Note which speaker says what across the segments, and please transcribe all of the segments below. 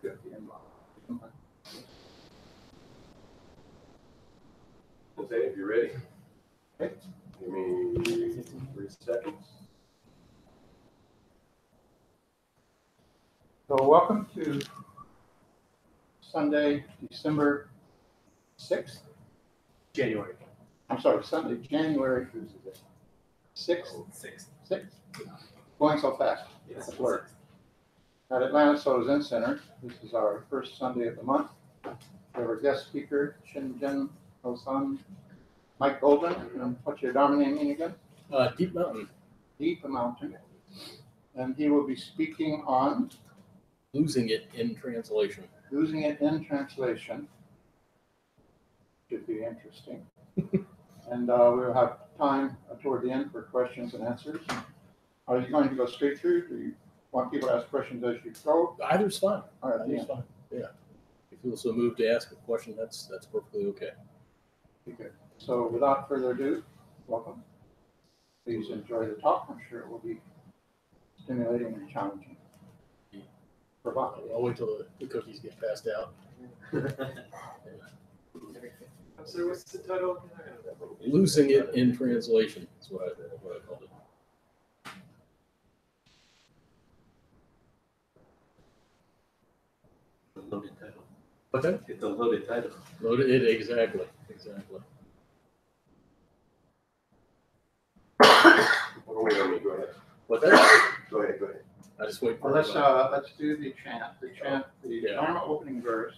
Speaker 1: at the inbox.
Speaker 2: Okay, if you're ready.
Speaker 1: Okay.
Speaker 2: Give me 3 seconds.
Speaker 1: So welcome to Sunday, December 6th.
Speaker 3: January.
Speaker 1: I'm sorry, Sunday, January 6th. 6th. Going so fast.
Speaker 3: Yes.
Speaker 1: Work. At Atlanta Soul Zen Center, this is our first Sunday of the month. We have our guest speaker, Shinjin Osan, Mike Golden. And what's your Dharma name again?
Speaker 3: Deep Mountain.
Speaker 1: Deep Mountain. And he will be speaking on
Speaker 3: Losing it in translation.
Speaker 1: Losing it in translation. Should be interesting. And we'll have time toward the end for questions and answers. Are you going to go straight through? Do you want people to ask questions as you go?
Speaker 3: Either's fine.
Speaker 1: All right,
Speaker 3: Either's fine. Yeah. If you feel so moved to ask a question, that's perfectly okay.
Speaker 1: Okay. So without further ado, welcome. Please enjoy the talk. I'm sure it will be stimulating and challenging. Provocative.
Speaker 3: I'll wait till the cookies get passed out.
Speaker 2: So what's the title?
Speaker 3: Losing it in translation is what I called it.
Speaker 4: Loaded title.
Speaker 3: What's that?
Speaker 4: It's a loaded title.
Speaker 3: Loaded it exactly.
Speaker 2: Oh, wait on me. Go ahead.
Speaker 3: What's that?
Speaker 2: Go ahead.
Speaker 3: I just wait for
Speaker 1: Well,
Speaker 3: it.
Speaker 1: let's do the chant. The chant, the Dharma opening verse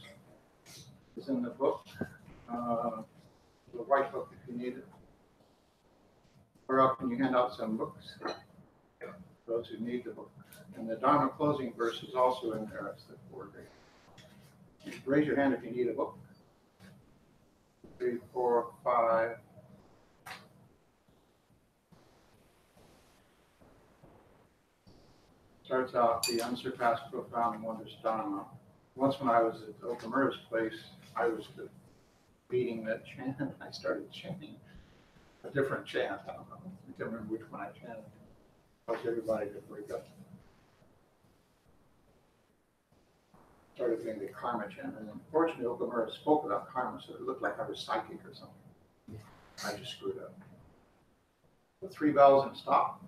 Speaker 1: is in the book, the white book if you need it. Or else can you hand out some books? Those who need the book. And the Dharma closing verse is also in there. It's the 4 days. Raise your hand if you need a book. 3, 4, 5. Starts out the unsurpassed, profound, and wondrous Dharma. Once when I was at Okamura's place, I was beating that chant, and I started chanting a different chant. I don't know. I can't remember which one I chanted. Because everybody could wake up. Started doing the karma chant, and unfortunately Okamura spoke about karma, so it looked like I was psychic or something. I just screwed up. The 3 bells and stop.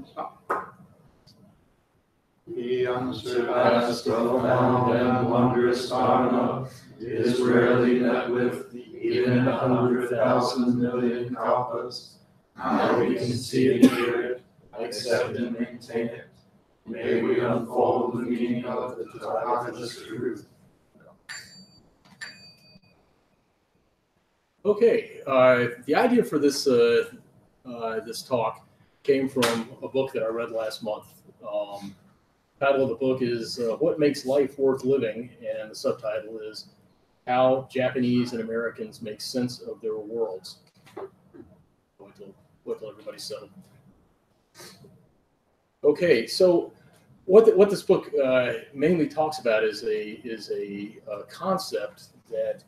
Speaker 1: Stop. The unsurpassed, profound, and wondrous Dharma is rarely met with, even in 100,000 million kalpas. Now we can see it and hear it, accept and maintain it. May we unfold the meaning of the Tathagata's truth.
Speaker 3: Okay, the idea for this this talk came from a book that I read last month. Title of the book is What Makes Life Worth Living, and the subtitle is How Japanese and Americans Make Sense of Their Worlds. Wait till everybody's settled. Okay, so what this book mainly talks about is a concept that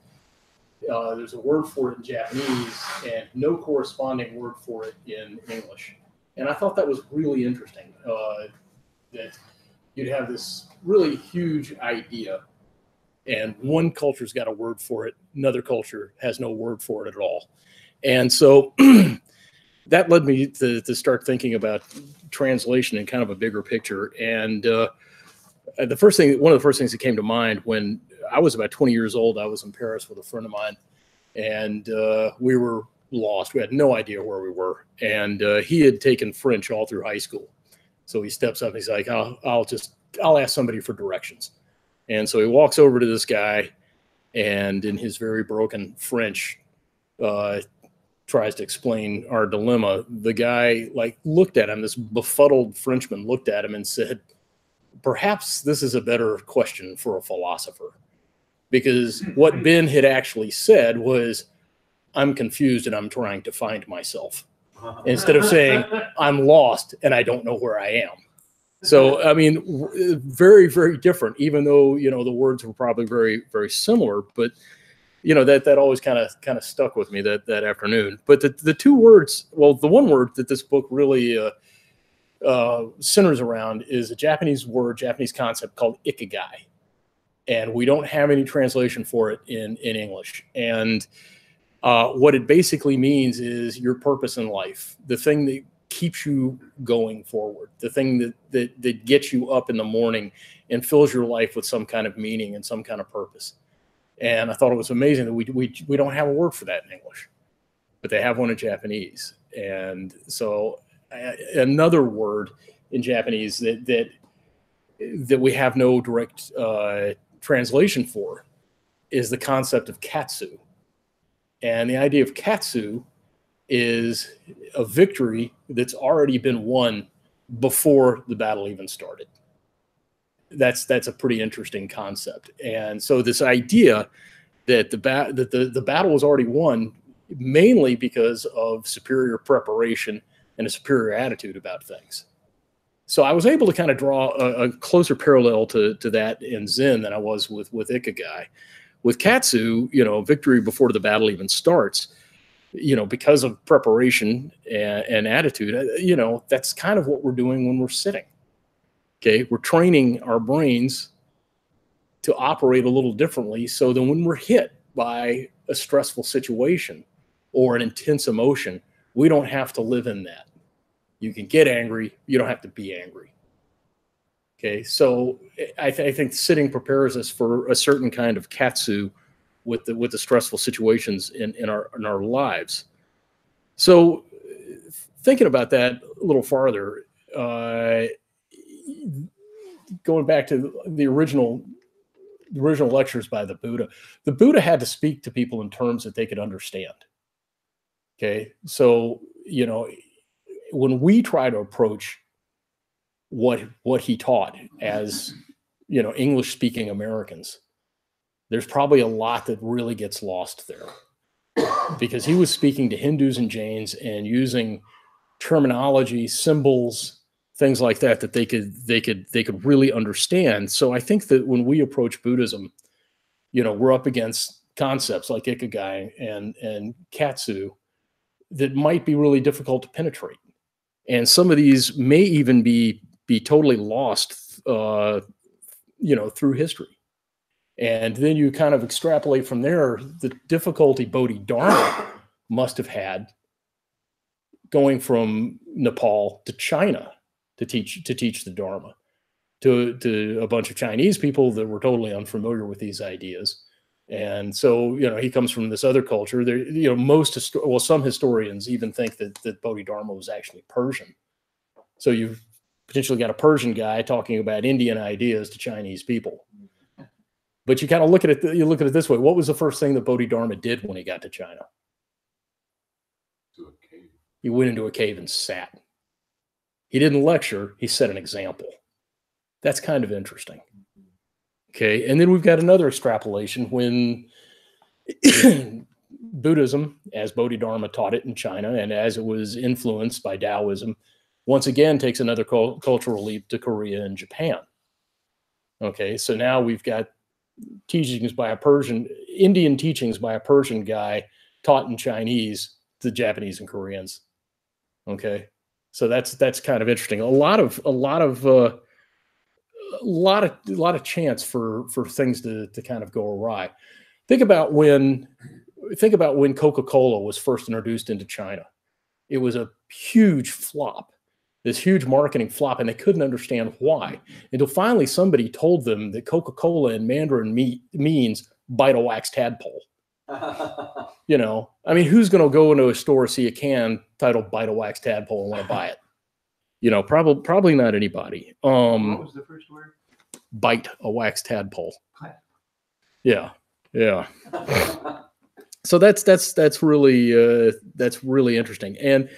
Speaker 3: there's a word for it in Japanese and no corresponding word for it in English. And I thought that was really interesting, that you'd have this really huge idea, and one culture's got a word for it, another culture has no word for it at all. And so that led me to start thinking about translation in kind of a bigger picture. And one of the first things that came to mind when I was about 20 years old, I was in Paris with a friend of mine, and we were lost. We had no idea where we were. And he had taken French all through high school. So he steps up and he's like, I'll ask somebody for directions. And so he walks over to this guy and in his very broken French, tries to explain our dilemma. The guy looked at him, this befuddled Frenchman looked at him and said, perhaps this is a better question for a philosopher. Because what Ben had actually said was, I'm confused and I'm trying to find myself. Instead of saying, I'm lost and I don't know where I am. So, I mean, very, very different, even though, the words were probably very, very similar. But, that always kind of stuck with me that afternoon. But the two words, well, the one word that this book really centers around is a Japanese word, Japanese concept called ikigai. And we don't have any translation for it in English. And what it basically means is your purpose in life, the thing that keeps you going forward, the thing that gets you up in the morning and fills your life with some kind of meaning and some kind of purpose. And I thought it was amazing that we don't have a word for that in English, but they have one in Japanese. And so another word in Japanese that we have no direct translation for is the concept of katsu. And the idea of katsu is a victory that's already been won before the battle even started. That's a pretty interesting concept. And so this idea that the battle was already won mainly because of superior preparation and a superior attitude about things. So I was able to kind of draw a closer parallel to that in Zen than I was with Ikigai. With Katsu, victory before the battle even starts, because of preparation and attitude, that's kind of what we're doing when we're sitting. Okay, we're training our brains to operate a little differently so that when we're hit by a stressful situation or an intense emotion, we don't have to live in that. You can get angry. You don't have to be angry. Okay, so I think sitting prepares us for a certain kind of katsu with the stressful situations in our lives. So thinking about that a little farther, going back to the original lectures by the Buddha had to speak to people in terms that they could understand. Okay, so when we try to approach what he taught as English speaking Americans, there's probably a lot that really gets lost there, because he was speaking to Hindus and Jains and using terminology, symbols, things like that they could really understand. So I think that when we approach Buddhism, we're up against concepts like ikigai and katsu that might be really difficult to penetrate. And some of these may even be totally lost, through history. And then you kind of extrapolate from there the difficulty Bodhidharma must have had going from Nepal to China to teach the Dharma to a bunch of Chinese people that were totally unfamiliar with these ideas. And so, he comes from this other culture. There, some historians even think that Bodhidharma was actually Persian. So you've potentially got a Persian guy talking about Indian ideas to Chinese people. But you kind of look at it. You look at it this way: what was the first thing that Bodhidharma did when he got to China?
Speaker 2: To a cave.
Speaker 3: He went into a cave and sat. He didn't lecture. He set an example. That's kind of interesting. Okay, and then we've got another extrapolation when Buddhism, as Bodhidharma taught it in China, and as it was influenced by Taoism, once again takes another cultural leap to Korea and Japan. Okay, so now we've got Indian teachings by a Persian guy taught in Chinese to Japanese and Koreans. Okay, so that's kind of interesting. A lot of chance for things to kind of go awry. Think about when Coca-Cola was first introduced into China. It was a huge flop, this huge marketing flop, and they couldn't understand why until finally somebody told them that Coca-Cola in Mandarin means bite a wax tadpole. Who's going to go into a store, see a can titled bite a wax tadpole and want to buy it? Probably not anybody.
Speaker 1: What was the first word?
Speaker 3: Bite a wax tadpole. Yeah. So that's really interesting. And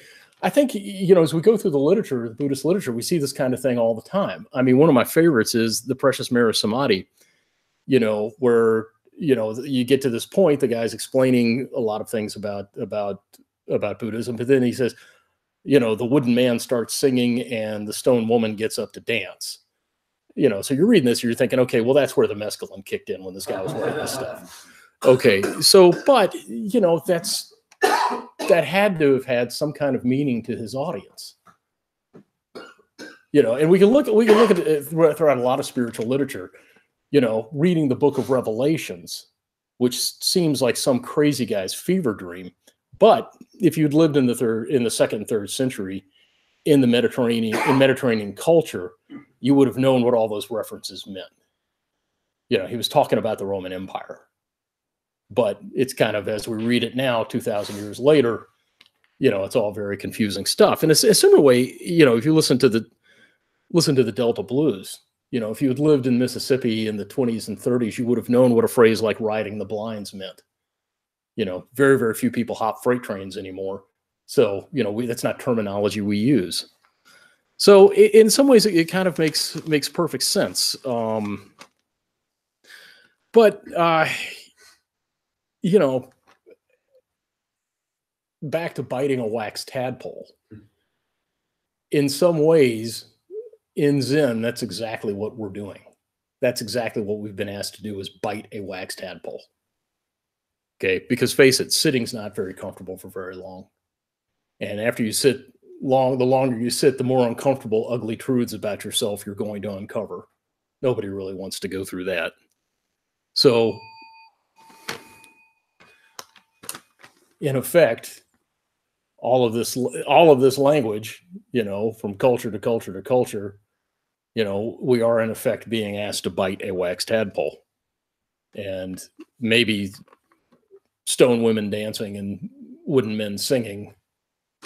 Speaker 3: I think, as we go through the literature, the Buddhist literature, we see this kind of thing all the time. I mean, one of my favorites is the Precious Mirror Samadhi, where, you get to this point, the guy's explaining a lot of things about Buddhism, but then he says, the wooden man starts singing and the stone woman gets up to dance. So you're reading this, you're thinking, okay, well, that's where the mescaline kicked in when this guy was writing this stuff. Okay, so, but, that had to have had some kind of meaning to his audience. And we can look at it throughout a lot of spiritual literature. Reading the Book of Revelations, which seems like some crazy guy's fever dream, but if you'd lived in the second and third century in the Mediterranean culture, you would have known what all those references meant. He was talking about the Roman Empire, but it's kind of, as we read it now, 2,000 years later, it's all very confusing stuff. In a similar way, if you listen to the Delta blues, if you had lived in Mississippi in the 20s and 30s, you would have known what a phrase like riding the blinds meant. Very, very few people hop freight trains anymore. So, that's not terminology we use. So in some ways it kind of makes perfect sense. But back to biting a wax tadpole. In some ways, in Zen, that's exactly what we're doing. That's exactly what we've been asked to do, is bite a wax tadpole. Okay, because face it, sitting's not very comfortable for very long. And after you sit the longer you sit, the more uncomfortable, ugly truths about yourself you're going to uncover. Nobody really wants to go through that. So, in effect, all of this language, from culture to culture to culture, we are in effect being asked to bite a wax tadpole. And maybe stone women dancing and wooden men singing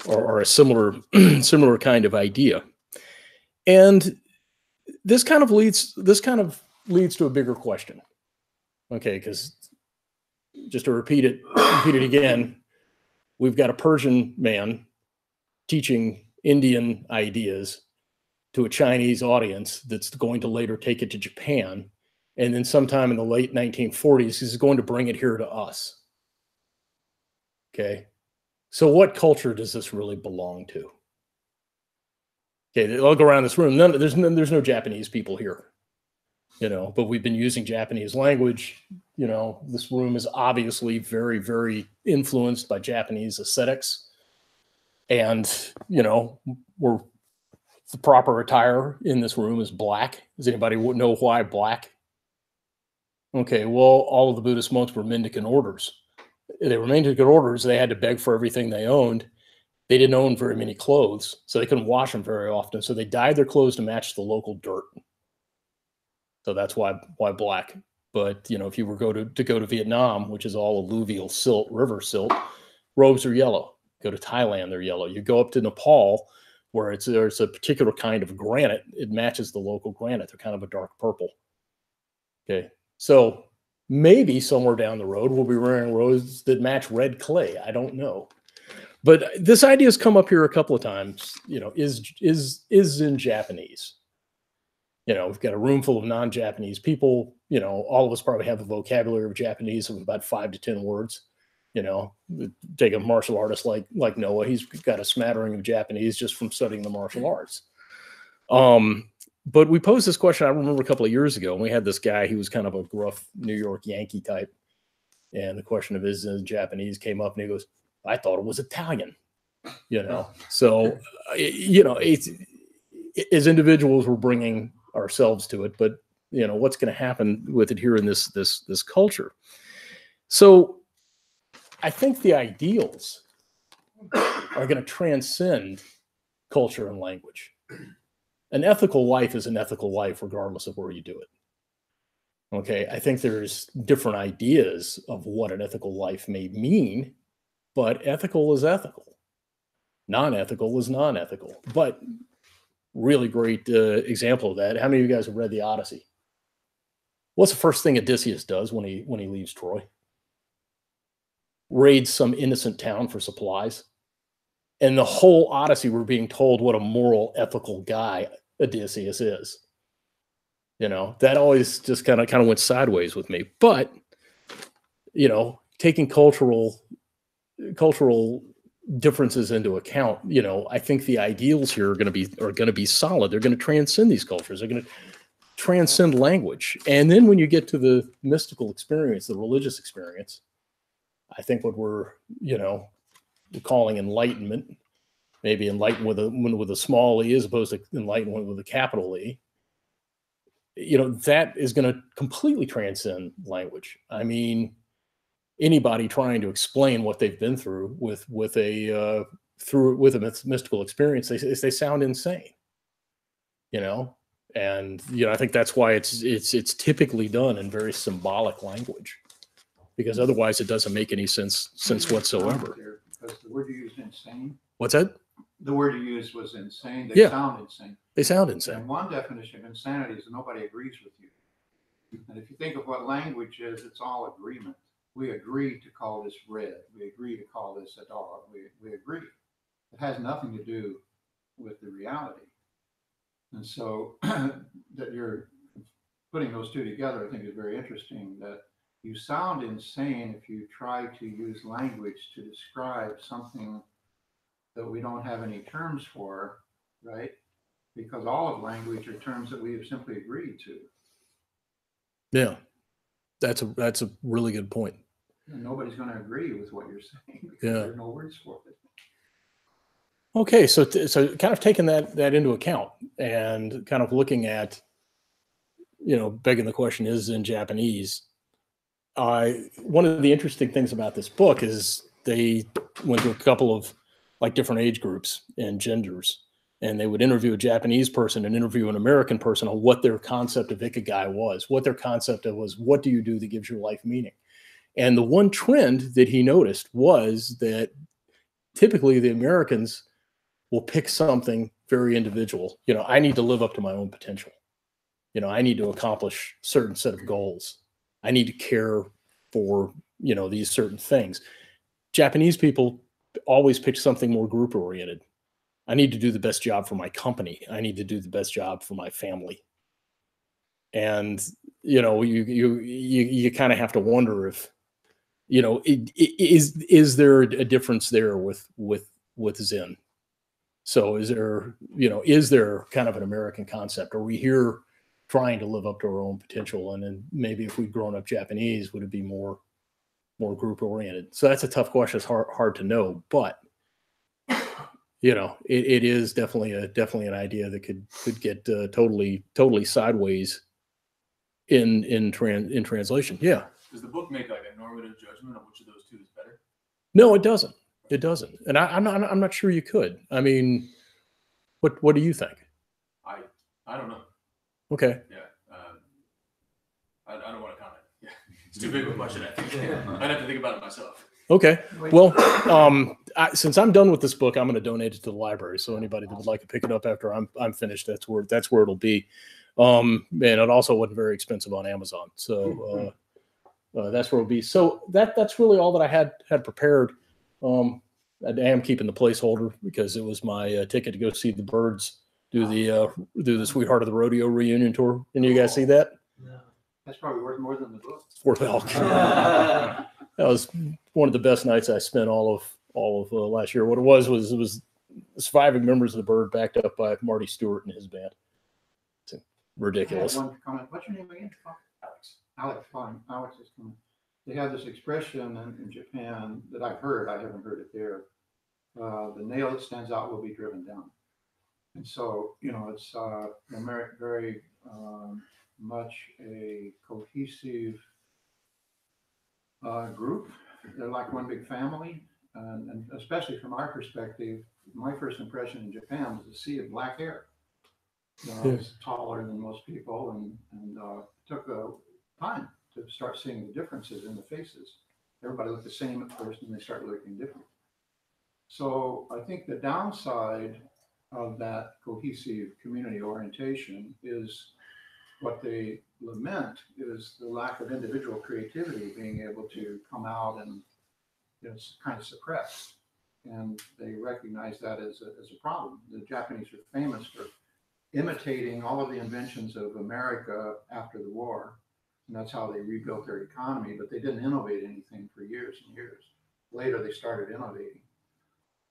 Speaker 3: are a similar kind of idea. And this kind of leads to a bigger question. Okay, because just to repeat it again, we've got a Persian man teaching Indian ideas to a Chinese audience that's going to later take it to Japan. And then sometime in the late 1940s, he's going to bring it here to us. Okay. So what culture does this really belong to? Okay, I'll go around this room. There's no Japanese people here, but we've been using Japanese language. This room is obviously very, very influenced by Japanese aesthetics. And, the proper attire in this room is black. Does anybody know why black? Okay, well, all of the Buddhist monks were mendicant orders. They were mendicant orders. They had to beg for everything they owned. They didn't own very many clothes, so they couldn't wash them very often. So they dyed their clothes to match the local dirt. So that's why black. But if you were go to Vietnam, which is all alluvial silt, river silt, robes are yellow. Go to Thailand, they're yellow. You go up to Nepal, where there's a particular kind of granite. It matches the local granite. They're kind of a dark purple. Okay, so maybe somewhere down the road we'll be wearing robes that match red clay. I don't know. But this idea has come up here a couple of times. Is in Japanese. We've got a room full of non-Japanese people. All of us probably have a vocabulary of Japanese of about 5 to 10 words. Take a martial artist like Noah. He's got a smattering of Japanese just from studying the martial arts. But we posed this question, I remember a couple of years ago, and we had this guy, he was kind of a gruff New York Yankee type. And the question of is in Japanese came up, and he goes, I thought it was Italian, So, as individuals, we're bringing ourselves to it, but what's going to happen with it here in this culture? So, I think the ideals are going to transcend culture and language. An ethical life is an ethical life, regardless of where you do it. Okay, I think there's different ideas of what an ethical life may mean. But ethical is ethical. Non-ethical is non-ethical. But really great example of that. How many of you guys have read the Odyssey? What's the first thing Odysseus does when he leaves Troy? Raids some innocent town for supplies. And the whole Odyssey, we're being told what a moral, ethical guy Odysseus is. That always just kind of went sideways with me. But taking cultural differences into account, I think the ideals here are going to be solid. They're going to transcend these cultures. They're going to transcend language. And then when you get to the mystical experience, the religious experience, I think what we're calling enlightenment, maybe enlightened with a small e as opposed to enlightened with a capital E, that is going to completely transcend language. I mean, anybody trying to explain what they've been through with a mystical experience, they sound insane, and I think that's why it's typically done in very symbolic language, because otherwise it doesn't make any sense whatsoever.
Speaker 1: Because the word you used, insane.
Speaker 3: What's that?
Speaker 1: The word you used was insane. They sound insane.
Speaker 3: They sound insane.
Speaker 1: And one definition of insanity is that nobody agrees with you. And if you think of what language is, it's all agreement. We agree to call this red. We agree to call this a dog. We agree. It has nothing to do with the reality. And so that you're putting those two together, I think, is very interesting. That you sound insane if you try to use language to describe something that we don't have any terms for, right? Because all of language are terms that we have simply agreed to.
Speaker 3: Yeah, that's a really good point.
Speaker 1: And nobody's going to agree with what you're saying because there are no words for it.
Speaker 3: Okay, so kind of taking that into account and kind of looking at, begging the question, is in Japanese. One of the interesting things about this book is they went to a couple of different age groups and genders, and they would interview a Japanese person and interview an American person on what their concept of ikigai was, what their concept of was, what do you do that gives your life meaning? And the one trend that he noticed was that typically the Americans will pick something very individual. I need to live up to my own potential. I need to accomplish a certain set of goals. I need to care for, these certain things. Japanese people always pick something more group oriented. I need to do the best job for my company. I need to do the best job for my family. And, you kind of have to wonder if, is there a difference there with Zen? So is there kind of an American concept? Are we here trying to live up to our own potential? And then maybe if we'd grown up Japanese, would it be more group oriented? So that's a tough question. It's hard to know, but it is definitely an idea that could get totally sideways in translation. Yeah.
Speaker 4: Does the book make a normative judgment on which of those two is better?
Speaker 3: No, it doesn't. It doesn't. And I'm not sure you could. I mean, what do you think?
Speaker 4: I don't know.
Speaker 3: Okay.
Speaker 4: Yeah. I don't want to comment. Yeah. It's too big of a question, I think. I'd have to think about it myself.
Speaker 3: Okay. Well, since I'm done with this book, I'm going to donate it to the library. So anybody that would like to pick it up after I'm finished, that's where it'll be. And it also wasn't very expensive on Amazon. So that's where it'll be. So that's really all that I had prepared. I am keeping the placeholder because it was my ticket to go see the Birds do the Sweetheart of the Rodeo reunion tour. Didn't you guys see that?
Speaker 1: No. That's probably worth more than the book.
Speaker 3: That was one of the best nights I spent all of last year. What it was surviving members of the Bird backed up by Marty Stewart and his band. It's ridiculous.
Speaker 1: One comment. What's your name again? Alex. Fine. Alex is coming. They have this expression in Japan that I've heard. I haven't heard it there. The nail that stands out will be driven down. And so, it's very much a cohesive group. They're like one big family. And especially from our perspective, my first impression in Japan was a sea of black hair. I was taller than most people and took time to start seeing the differences in the faces. Everybody looked the same at first and they started looking different. So I think the downside of that cohesive community orientation is what they lament is the lack of individual creativity being able to come out and it's kind of suppressed. And they recognize that as a problem. The Japanese are famous for imitating all of the inventions of America after the war. And that's how they rebuilt their economy, but they didn't innovate anything for years and years. Later, they started innovating.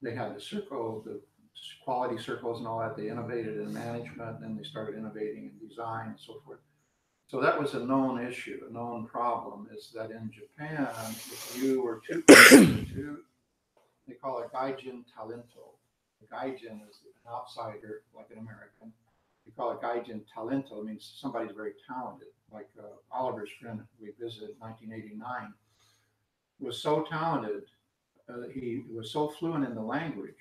Speaker 1: They had the quality circles and all that. They innovated in management, and they started innovating in design and so forth. So that was a known issue, a known problem, is that in Japan, if you were too, they call it gaijin talento. A gaijin is an outsider, like an American. We call it gaijin talento. It means somebody's very talented. Like Oliver's friend we visited in 1989 was so talented. He was so fluent in the language.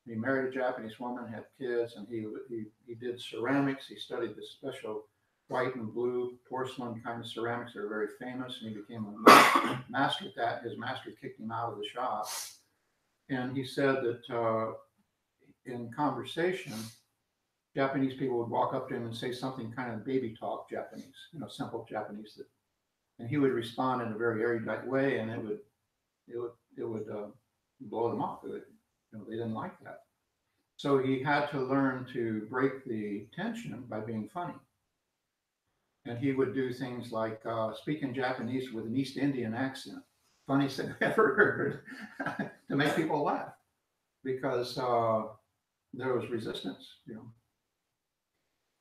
Speaker 1: He married a Japanese woman, had kids, and he did ceramics. He studied the special white and blue porcelain kind of ceramics that are very famous, and he became a master at that. His master kicked him out of the shop, and he said that in conversation, Japanese people would walk up to him and say something kind of baby talk Japanese, simple Japanese, and he would respond in a very erudite way, and it would blow them off. They didn't like that. So he had to learn to break the tension by being funny. And he would do things like speak in Japanese with an East Indian accent, funniest thing I've ever heard, to make people laugh, because there was resistance.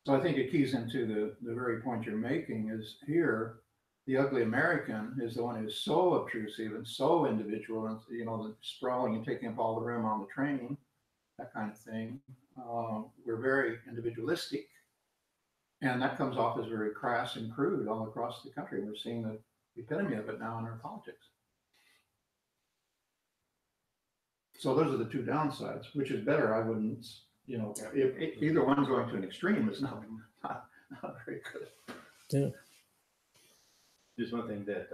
Speaker 1: So I think it keys into the very point you're making is here, the ugly American is the one who's so obtrusive and so individual, and the sprawling and taking up all the room on the train, that kind of thing. We're very individualistic, and that comes off as very crass and crude all across the country. We're seeing the epitome of it now in our politics. So those are the two downsides. Which is better? I wouldn't. If either one going to an extreme is not very good.
Speaker 3: Yeah.
Speaker 5: There's one thing that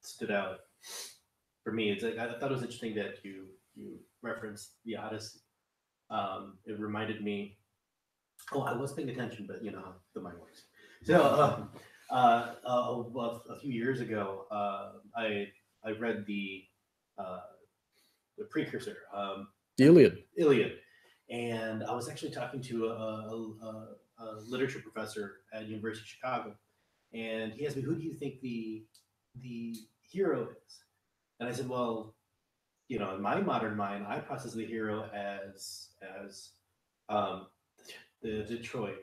Speaker 5: stood out for me. It's like I thought it was interesting that you referenced the Odyssey. It reminded me. Oh, I was paying attention, but the mind works. So a few years ago, I read the precursor,
Speaker 3: The Iliad.
Speaker 5: And I was actually talking to a literature professor at University of Chicago, and he asked me, "Who do you think the hero is?" And I said, "Well, in my modern mind, I process the hero as the Troy.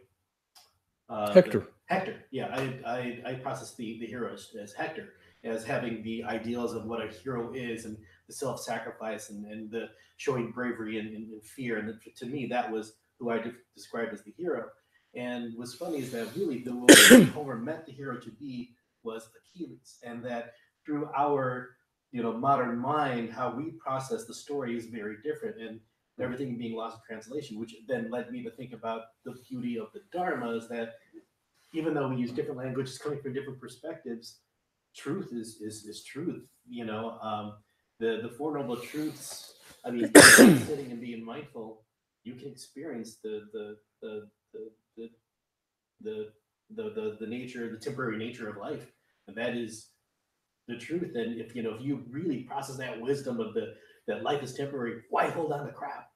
Speaker 3: Hector.
Speaker 5: Hector. Yeah, I process the hero as Hector, as having the ideals of what a hero is, and the self-sacrifice and the showing bravery and fear. And to me, that was who I described as the hero. And what's funny is that really the way Homer meant the hero to be was Achilles, and that through our modern mind, how we process the story is very different, and everything being lost in translation, which then led me to think about the beauty of the Dharma is that even though we use different languages coming from different perspectives, truth is truth. The Four Noble Truths. I mean, sitting and being mindful, you can experience the nature, the temporary nature of life, and that is the truth. And if you really process that wisdom of that life is temporary, why hold on to crap?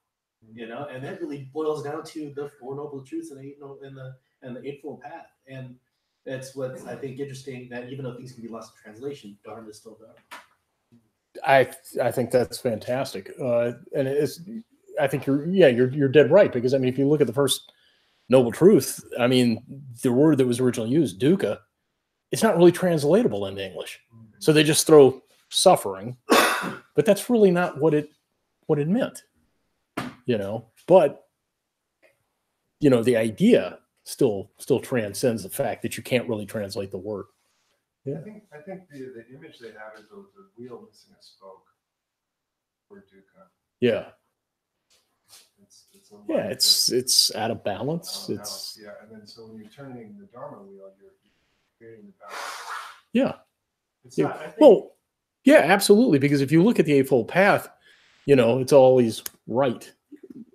Speaker 5: And that really boils down to the Four Noble Truths and the Eightfold Path. And that's what's I think interesting, that even though things can be lost in translation, Dharma is still Dharma.
Speaker 3: I think that's fantastic, and I think you're dead right, because I mean, if you look at the first Noble Truth, I mean, the word that was originally used, dukkha, it's not really translatable into English, so they just throw suffering, but that's really not what it meant, But the idea still transcends the fact that you can't really translate the word.
Speaker 2: Yeah. I think the image they have is the wheel missing a spoke for dukkha.
Speaker 3: Yeah.
Speaker 2: It's
Speaker 3: out of balance.
Speaker 2: and then so when you're turning the Dharma wheel, you're creating the balance.
Speaker 3: Yeah.
Speaker 2: It's not, I think,
Speaker 3: well, yeah, absolutely. Because if you look at the Eightfold Path, it's always right.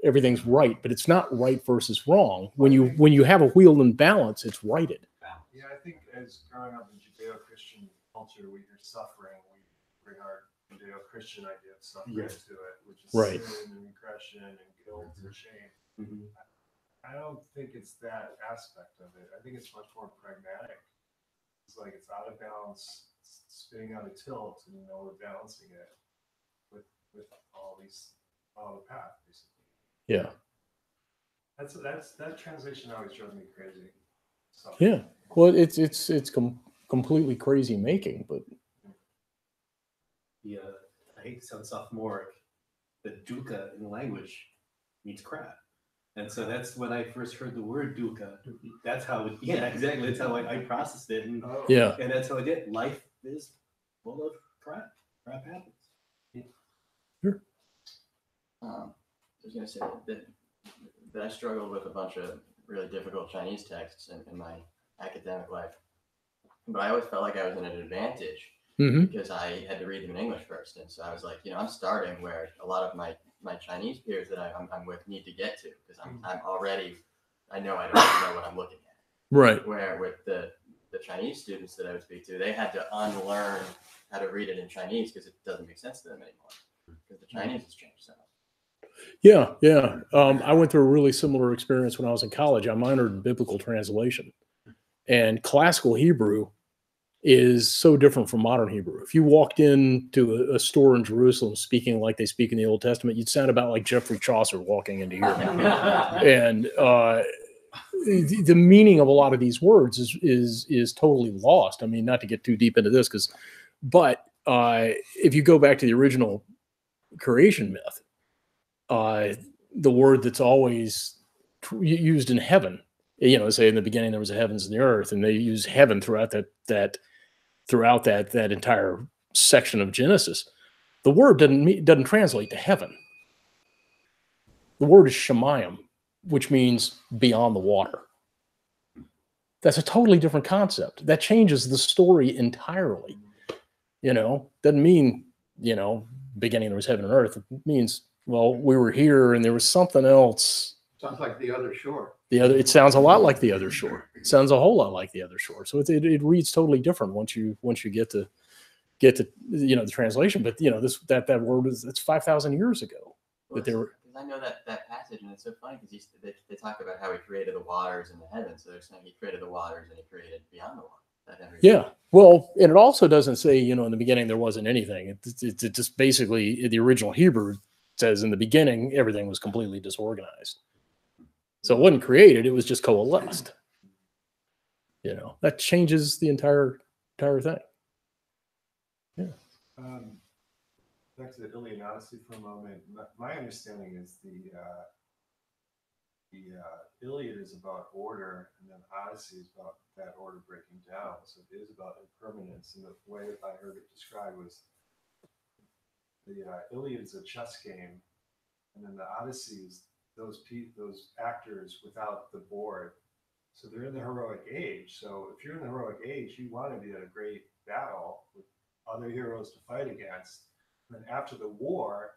Speaker 3: Everything's right, but it's not right versus wrong. When you have a wheel in balance, it's righted.
Speaker 2: Yeah, I think as growing up in Judeo-Christian culture, we hear suffering. We bring our Judeo-Christian idea of suffering to it, which is
Speaker 3: right.
Speaker 2: sin and regression and guilt and shame.
Speaker 5: Mm-hmm.
Speaker 2: I don't think it's that aspect of it. I think it's much more pragmatic. It's like it's out of balance, it's spinning out of tilt, and we're balancing it with all the path, basically.
Speaker 3: Yeah.
Speaker 2: That translation always drove me crazy. So,
Speaker 3: yeah. Well, it's completely crazy making, but
Speaker 5: I hate to sound sophomoric, that dukkha in language means crap. And so that's when I first heard the word dukkha. That's how it, yeah, exactly. That's how I processed it. And,
Speaker 3: Yeah.
Speaker 5: and that's how I did. Life is full of crap. Crap happens.
Speaker 6: I was going to say that I struggled with a bunch of really difficult Chinese texts in my academic life, but I always felt like I was in an advantage because I had to read them in English first. And so I was like, I'm starting where a lot of my Chinese peers that I'm with need to get to, because I'm already, I know I don't know what I'm looking at.
Speaker 3: Right.
Speaker 6: Where with the Chinese students that I would speak to, they had to unlearn how to read it in Chinese because it doesn't make sense to them anymore, because the Chinese has changed so much.
Speaker 3: Yeah, yeah. I went through a really similar experience when I was in college. I minored in biblical translation, and classical Hebrew is so different from modern Hebrew. If you walked into a store in Jerusalem speaking like they speak in the Old Testament, you'd sound about like Geoffrey Chaucer walking into here. And the meaning of a lot of these words is totally lost. I mean, not to get too deep into this, but if you go back to the original creation myth, the word that's always used in heaven, say in the beginning there was the heavens and the earth, and they use heaven throughout that entire section of Genesis. The word doesn't translate to heaven. The word is shemayim, which means beyond the water. That's a totally different concept. That changes the story entirely. Doesn't mean, beginning there was heaven and earth. It means, well, we were here and there was something else.
Speaker 1: Sounds like the other shore.
Speaker 3: It sounds a lot like the other shore. It sounds a whole lot like the other shore. So it reads totally different once you get to the translation. But that word it's 5,000 years ago that they were.
Speaker 6: I know that passage, and it's so funny because they talk about how he created the waters and the heavens. So they're saying he created the waters and he created beyond the water.
Speaker 3: Yeah. Well, and it also doesn't say, in the beginning there wasn't anything. It just basically, the original Hebrew says in the beginning everything was completely disorganized. So it wasn't created; it was just coalesced. That changes the entire thing. Yeah.
Speaker 2: Back to the Iliad and Odyssey for a moment. My understanding is the Iliad is about order, and then Odyssey is about that order breaking down. So it is about impermanence. And the way I heard it described was the Iliad is a chess game, and then the Odyssey is those actors without the board. So they're in the heroic age. So if you're in the heroic age, you want to be at a great battle with other heroes to fight against. And then after the war,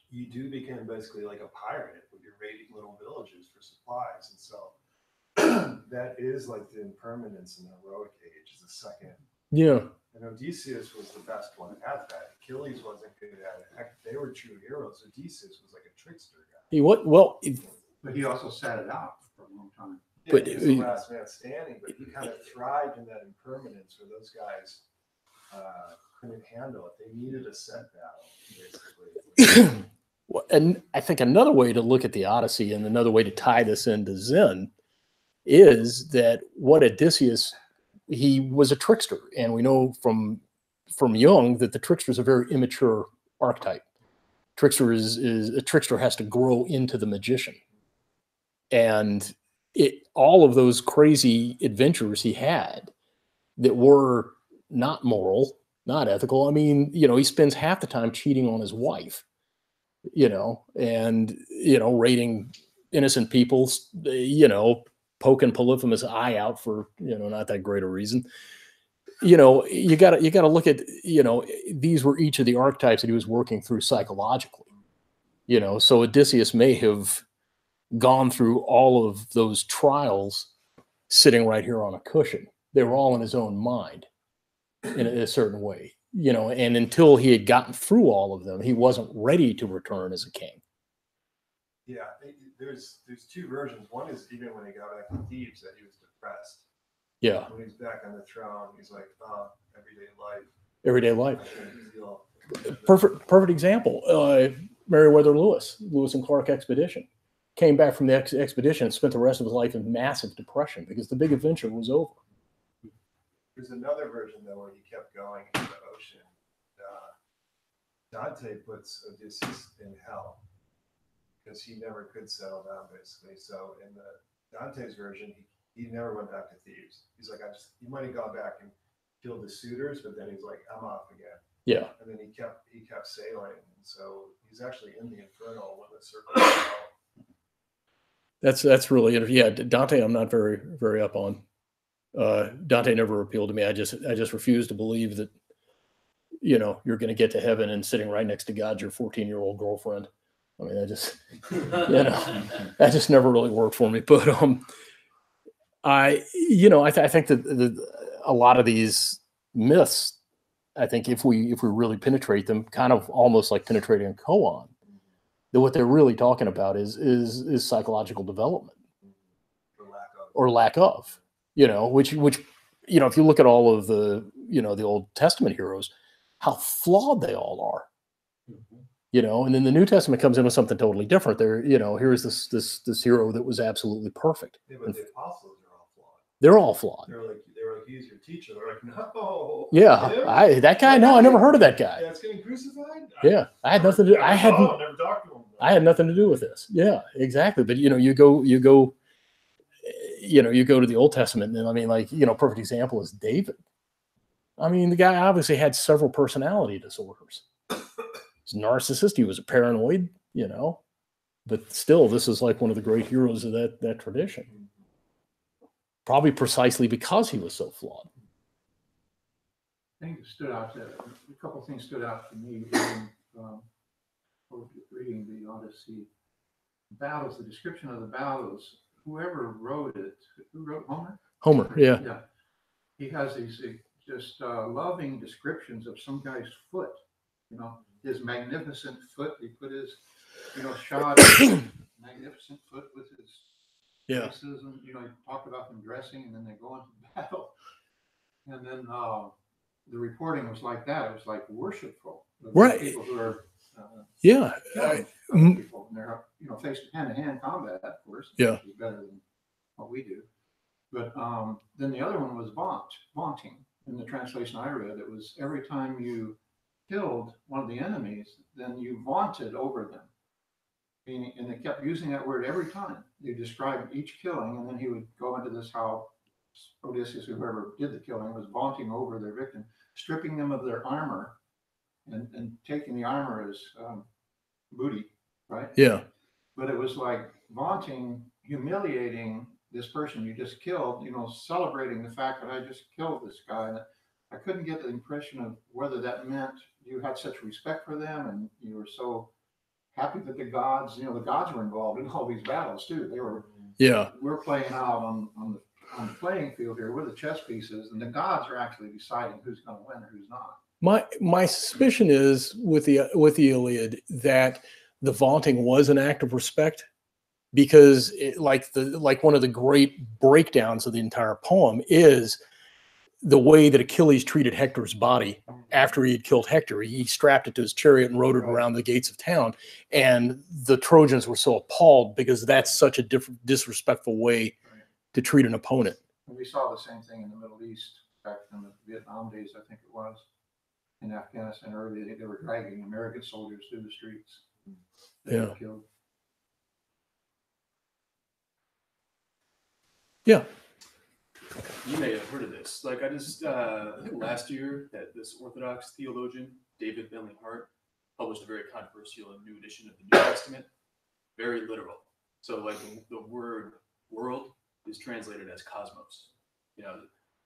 Speaker 2: you do become basically like a pirate where you're raiding little villages for supplies. And so that is like the impermanence in the heroic age is the second.
Speaker 3: Yeah.
Speaker 2: And Odysseus was the best one at that. Achilles wasn't good at it. Heck, they were true heroes. Odysseus was like a trickster guy.
Speaker 1: But he also sat it out for a long time.
Speaker 2: Yeah, but he was the last man standing, but he kind of thrived in that impermanence where those guys couldn't handle it. They needed a set battle, basically.
Speaker 3: And I think another way to look at the Odyssey and another way to tie this into Zen is that what Odysseus, he was a trickster. And we know from Jung that the trickster is a very immature archetype. A trickster has to grow into the magician. And all of those crazy adventures he had that were not moral, not ethical. I mean, he spends half the time cheating on his wife, and, raiding innocent people, poking Polyphemus' eye out for, not that great a reason. You got to look at, these were each of the archetypes that he was working through psychologically, so Odysseus may have gone through all of those trials sitting right here on a cushion. They were all in his own mind in a certain way, and until he had gotten through all of them, he wasn't ready to return as a king.
Speaker 2: Yeah, there's two versions. One is even when he got back to Thebes that he was depressed.
Speaker 3: Yeah.
Speaker 2: When he's back on the throne, he's like, everyday life.
Speaker 3: Everyday life. Perfect example. Meriwether Lewis and Clark expedition. Came back from the expedition and spent the rest of his life in massive depression because the big adventure was over.
Speaker 2: There's another version, though, where he kept going into the ocean. Dante puts Odysseus in hell because he never could settle down, basically. So in the Dante's version, he never went back to Thebes. He's like, he might have gone back and killed the suitors, but then he's like, I'm off again.
Speaker 3: Yeah.
Speaker 2: And then he kept sailing, and so he's actually in the Inferno when the circle is out.
Speaker 3: That's really interesting. Yeah, Dante, I'm not very up on. Dante never appealed to me. I just refuse to believe that, you know, you're going to get to heaven and sitting right next to God's your 14-year-old girlfriend. I mean, you know, that just never really worked for me. But I think that a lot of these myths, I think if we really penetrate them, kind of almost like penetrating a koan, that what they're really talking about is psychological development or lack of, you know, which, you know, if you look at all of the, you know, the Old Testament heroes, how flawed they all are, you know, and then the New Testament comes in with something totally different. There, you know, here's this hero that was absolutely perfect.
Speaker 2: Yeah, but the apostles are all flawed.
Speaker 3: They're all flawed.
Speaker 2: They're like, he's your teacher. They're like, no.
Speaker 3: Yeah, that guy. No, I never heard of that guy.
Speaker 2: Yeah, it's getting crucified.
Speaker 3: Yeah, I had nothing to do. I
Speaker 2: never talked to him.
Speaker 3: I had nothing to do with this. Yeah, exactly. But you know, you go to the Old Testament, and I mean, like, you know, perfect example is David. I mean, the guy obviously had several personality disorders. He's a narcissist. He was a paranoid, you know, but still, this is like one of the great heroes of that tradition. Probably precisely because he was so flawed.
Speaker 1: I think it stood out. A couple of things stood out to me reading the Odyssey. Battles, the description of the battles. Whoever wrote it, who wrote Homer?
Speaker 3: Homer, yeah.
Speaker 1: Yeah. He has these just loving descriptions of some guy's foot. You know, his magnificent foot. He put his, you know, shot magnificent foot with his.
Speaker 3: Yeah.
Speaker 1: And, you know, he talked about them dressing, and then they go into battle. And then the reporting was like that. It was like worshipful.
Speaker 3: Right.
Speaker 1: People who are
Speaker 3: yeah.
Speaker 1: people, and they're, you know, face hand-to-hand combat, of course.
Speaker 3: Yeah.
Speaker 1: Which is better than what we do. But then the other one was vaunting. In the translation I read, it was every time you killed one of the enemies, then you vaunted over them. And they kept using that word every time. They described each killing, and then he would go into this how Odysseus, whoever did the killing, was vaunting over their victim, stripping them of their armor, and taking the armor as booty, right?
Speaker 3: Yeah.
Speaker 1: But it was like vaunting, humiliating this person you just killed, you know, celebrating the fact that I just killed this guy. And I couldn't get the impression of whether that meant you had such respect for them and you were so happy that the gods were involved in all these battles too. They were, we're playing out on the playing field here with the chess pieces, and the gods are actually deciding who's going to win or who's not.
Speaker 3: My suspicion is with the Iliad that the vaunting was an act of respect, because like one of the great breakdowns of the entire poem is the way that Achilles treated Hector's body after he had killed Hector. He strapped it to his chariot and rode it around the gates of town. And the Trojans were so appalled because that's such a disrespectful way to treat an opponent.
Speaker 1: And we saw the same thing in the Middle East back in the Vietnam days, I think it was. In Afghanistan earlier, they were dragging American soldiers through the streets. They were killed.
Speaker 3: Yeah.
Speaker 4: You may have heard of this. Like I think last year that this Orthodox theologian, David Bentley Hart, published a very controversial new edition of the New Testament. Very literal. So like the word world is translated as cosmos, you know,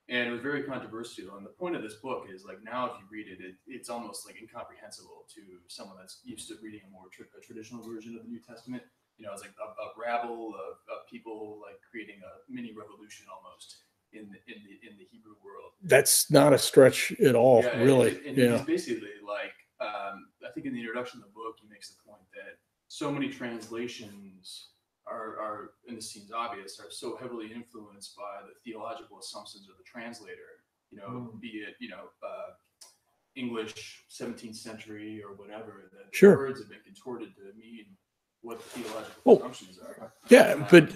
Speaker 4: and it was very controversial. And the point of this book is like, now if you read it, it's almost like incomprehensible to someone that's used to reading a more traditional version of the New Testament. You know, it's like a rabble of people like creating a mini revolution almost in the Hebrew world.
Speaker 3: That's not a stretch at all, really.
Speaker 4: He's basically like, I think in the introduction of the book, he makes the point that so many translations are, and this seems obvious, are so heavily influenced by the theological assumptions of the translator. You know, be it English 17th century or whatever, that the words have been contorted to mean what the theological assumptions are.
Speaker 3: Yeah, but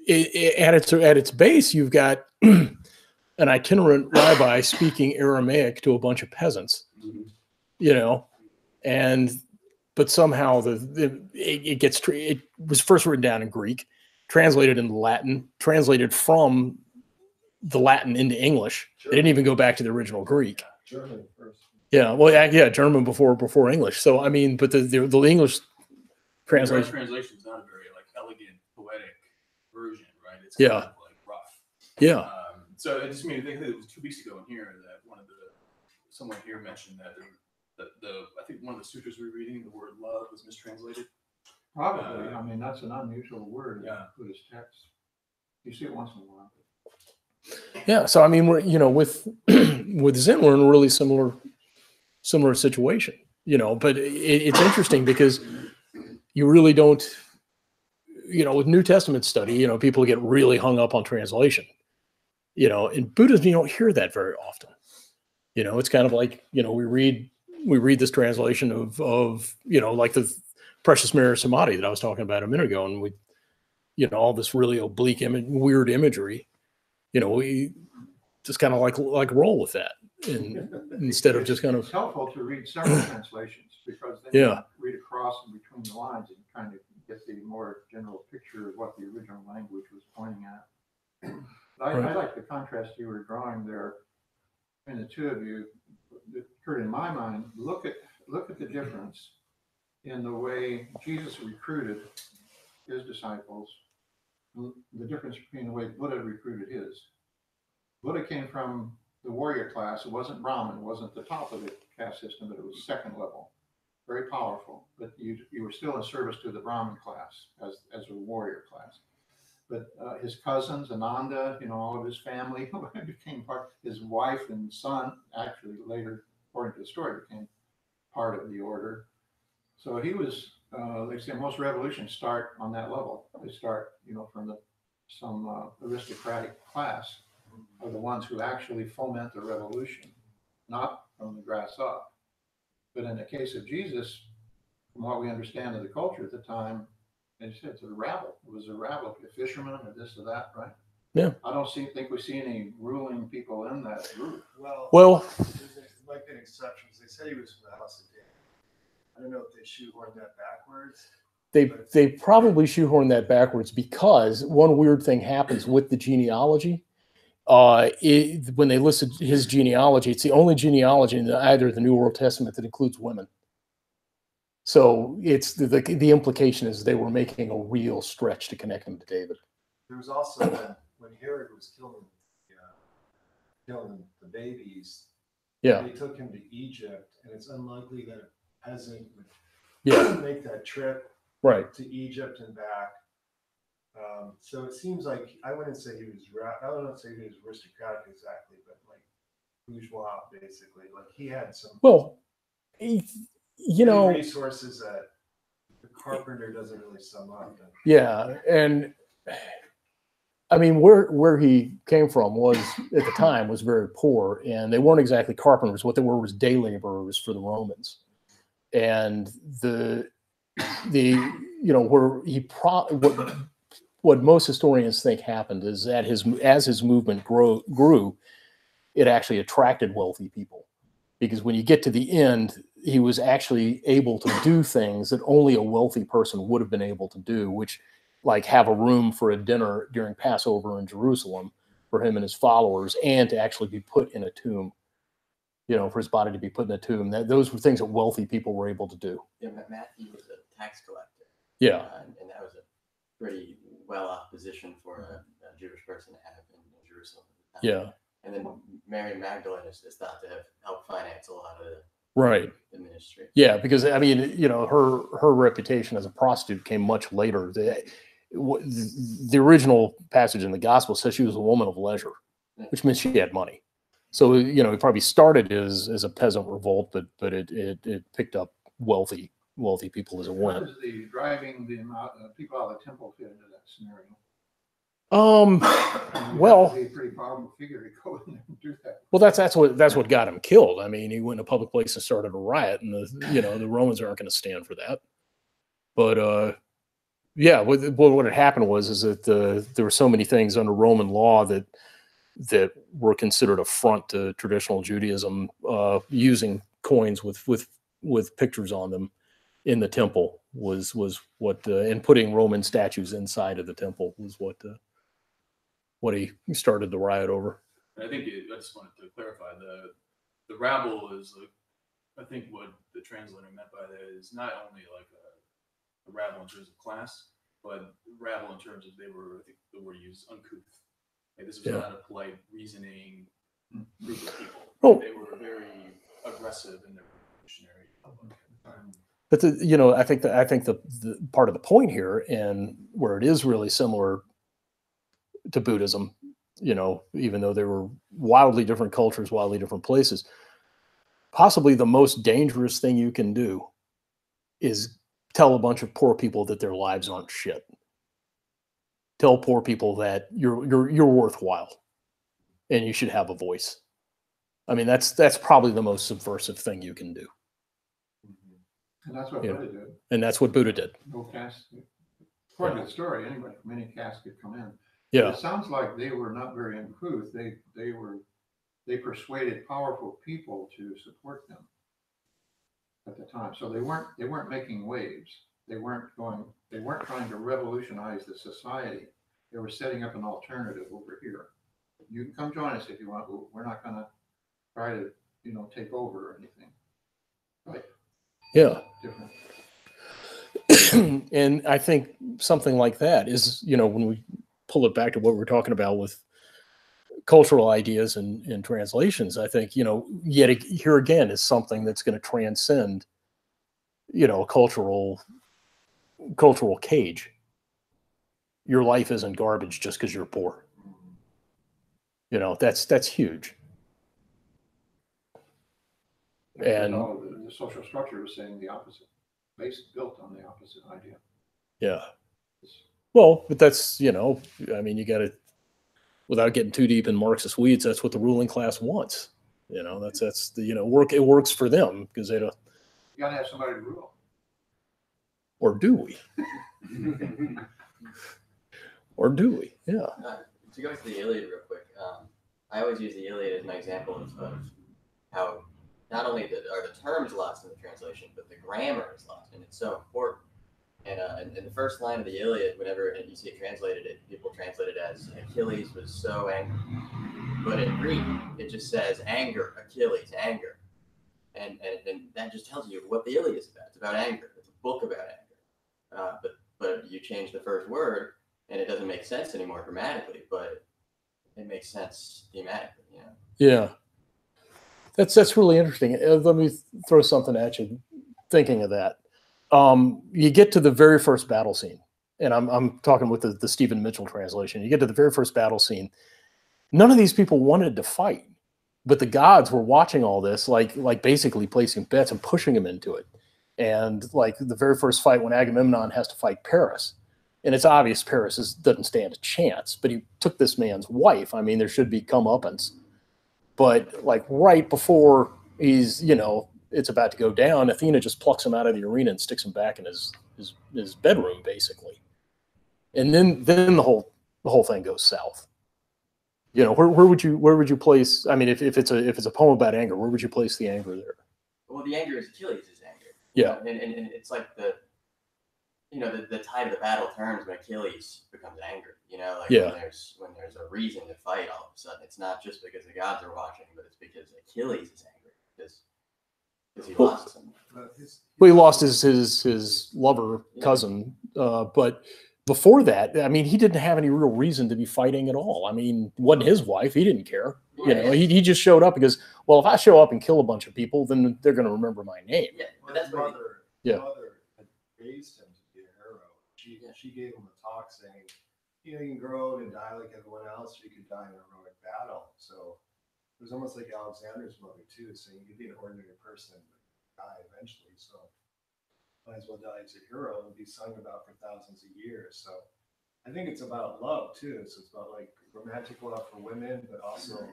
Speaker 3: at its base, you've got an itinerant rabbi speaking Aramaic to a bunch of peasants. You know, But somehow it was first written down in Greek, translated into Latin, translated from the Latin into English. They didn't even go back to the original Greek.
Speaker 2: German first.
Speaker 3: Yeah, well, yeah, German before English. So I mean, but the English translation
Speaker 4: is not a very like elegant, poetic version, right? It's
Speaker 3: Yeah.
Speaker 4: kind of like rough.
Speaker 3: Yeah.
Speaker 4: So it just made me think that it was 2 weeks ago in here that someone here mentioned that I think one of the sutras we were reading, the word love was mistranslated.
Speaker 1: Probably. I mean, that's an unusual word
Speaker 4: Yeah.
Speaker 1: in Buddhist text. You see it once in a while.
Speaker 3: Yeah. So I mean, we're with Zen, we're in a really similar situation, but it's interesting because you really don't, with New Testament study, people get really hung up on translation, in Buddhism, you don't hear that very often. It's kind of like, we read this translation of like the Precious Mirror Samadhi that I was talking about a minute ago. And we, all this really oblique weird imagery, we just kind of like roll with that. And instead of just kind of,
Speaker 1: it's helpful to read several translations because then you read across and between the lines and kind of get the more general picture of what the original language was pointing at. I like the contrast you were drawing there between the two of you. That occurred in my mind. Look at the difference in the way Jesus recruited his disciples. The difference between the way Buddha recruited his. Buddha came from the warrior class. It wasn't Brahmin. It wasn't the top of the caste system, but it was second level. Very powerful. But you were still in service to the Brahmin class as a warrior class. But his cousins, Ananda, all of his family became part. His wife and son actually later, according to the story, became part of the order. So he was, they say most revolutions start on that level. They start, from some aristocratic class are the ones who actually foment the revolution, not from the grass up. But in the case of Jesus, from what we understand of the culture at the time, it's a rabble. It was a rabble, a fisherman or this or that, right?
Speaker 3: Yeah.
Speaker 1: I don't think we see any ruling people in that group.
Speaker 2: Well, there might be an exception. They said he was from the House of David. I don't know if they shoehorned that backwards.
Speaker 3: They probably shoehorned that backwards because one weird thing happens with the genealogy. When they listed his genealogy, it's the only genealogy in either the New or Old Testament that includes women. So it's the implication is they were making a real stretch to connect him to David.
Speaker 2: There was also when Herod was killing the babies.
Speaker 3: Yeah.
Speaker 2: They took him to Egypt, and it's unlikely that a peasant would make that trip to Egypt and back. So it seems like I wouldn't say he was. I don't say he was aristocratic exactly, but like bourgeois, basically. Like he had some.
Speaker 3: Well,
Speaker 2: resources that the carpenter doesn't really sum up.
Speaker 3: Yeah, and I mean where he came from was at the time was very poor, and they weren't exactly carpenters. What they were was day laborers for the Romans, and what most historians think happened is that as his movement grew, it actually attracted wealthy people, because when you get to the end, he was actually able to do things that only a wealthy person would have been able to do, which like have a room for a dinner during Passover in Jerusalem for him and his followers, and to actually be put in a tomb, for his body to be put in a tomb. Those were things that wealthy people were able to do.
Speaker 6: Yeah, Matthew was a tax collector.
Speaker 3: Yeah.
Speaker 6: And that was a pretty well-off position for a Jewish person to have in Jerusalem at the time.
Speaker 3: Yeah.
Speaker 6: And then Mary Magdalene is thought to have helped finance a lot of the ministry.
Speaker 3: Yeah, because I mean, her reputation as a prostitute came much later. The original passage in the gospel says she was a woman of leisure, which means she had money. So it probably started as a peasant revolt, but it picked up wealthy people as it went.
Speaker 1: How does the driving the people out of the temple fit into that scenario?
Speaker 3: Well,
Speaker 1: a pretty powerful figure to go in there and do that.
Speaker 3: Well, that's what got him killed. I mean, he went in a public place and started a riot, and the Romans aren't going to stand for that. But what had happened was that there were so many things under Roman law that were considered affront to traditional Judaism, using coins with with pictures on them in the temple was what, and putting Roman statues inside of the temple was what he started the riot over.
Speaker 4: And I think I just wanted to clarify the rabble is like, I think what the translator meant by that is not only like a rabble in terms of class, but rabble in terms of they were, I think the word used, uncouth. Like this was not a polite, reasoning group of people.
Speaker 3: Oh.
Speaker 4: They were very aggressive in their revolutionary outlook.
Speaker 3: But you know, I think the part of the point here, and where it is really similar to Buddhism, you know, even though they were wildly different cultures, wildly different places, possibly the most dangerous thing you can do is tell a bunch of poor people that their lives aren't shit. Tell poor people that you're worthwhile and you should have a voice. I mean, that's probably the most subversive thing you can do.
Speaker 1: And that's what
Speaker 3: Yeah.
Speaker 1: Buddha did.
Speaker 3: And that's what Buddha did.
Speaker 1: No caste. According to the story, anybody from any caste could come in.
Speaker 3: Yeah.
Speaker 1: It sounds like they were not very uncouth. They persuaded powerful people to support them at the time. So they weren't making waves. They weren't trying to revolutionize the society. They were setting up an alternative over here. You can come join us if you want, but we're not going to try to, take over or anything. Right?
Speaker 3: Yeah.
Speaker 1: Different.
Speaker 3: And I think something like that is, when we pull it back to what we're talking about with cultural ideas and translations, I think, yet here again is something that's going to transcend, a cultural cage. Your life isn't garbage just because you're poor. That's huge. And
Speaker 1: the social structure is saying the opposite, built on the opposite idea.
Speaker 3: Yeah. Well, but that's, you got to, without getting too deep in Marxist weeds, that's what the ruling class wants. That's the, work. It works for them because they don't.
Speaker 1: You got to have somebody to rule.
Speaker 3: Or do we? Or do we? Yeah.
Speaker 6: To go back to the Iliad real quick, I always use the Iliad as an example of how not only are the terms lost in the translation, but the grammar is lost, and it's so important. And in the first line of the Iliad, whenever you see it translated, people translate it as Achilles was so angry. But in Greek, it just says anger, Achilles, anger. And that just tells you what the Iliad is about. It's about anger. It's a book about anger. But you change the first word, and it doesn't make sense anymore grammatically, but it makes sense thematically.
Speaker 3: Yeah. That's really interesting. Let me throw something at you. Thinking of that, you get to the very first battle scene, and I'm talking with the Stephen Mitchell translation. You get to the very first battle scene. None of these people wanted to fight, but the gods were watching all this, like basically placing bets and pushing them into it. And like the very first fight when Agamemnon has to fight Paris, and it's obvious Paris doesn't stand a chance, but he took this man's wife. I mean, there should be comeuppance. But like right before he's, it's about to go down, Athena just plucks him out of the arena and sticks him back in his bedroom, basically. And then the whole thing goes south. Where would you place? I mean, if it's a poem about anger, where would you place the anger there?
Speaker 6: Well, the anger is Achilles' anger.
Speaker 3: Yeah.
Speaker 6: And it's like the tide of the battle turns when Achilles becomes angry.
Speaker 3: Yeah.
Speaker 6: When there's a reason to fight, all of a sudden it's not just because the gods are watching, but it's because Achilles is angry because he lost someone.
Speaker 3: Well, he lost his lover cousin, but before that, I mean, he didn't have any real reason to be fighting at all. I mean, it wasn't his wife. He didn't care. He just showed up because, well, if I show up and kill a bunch of people, then they're going to remember my name.
Speaker 6: Yeah,
Speaker 2: but that's what mother had raised him to be a hero. She gave him a talk saying, you can grow and die like everyone else, or you could die in a heroic battle. So it was almost like Alexander's mother too, saying you could be an ordinary person but die eventually. So might as well die as a hero and be sung about for thousands of years. So I think it's about love too. So it's about like romantic love for women, but also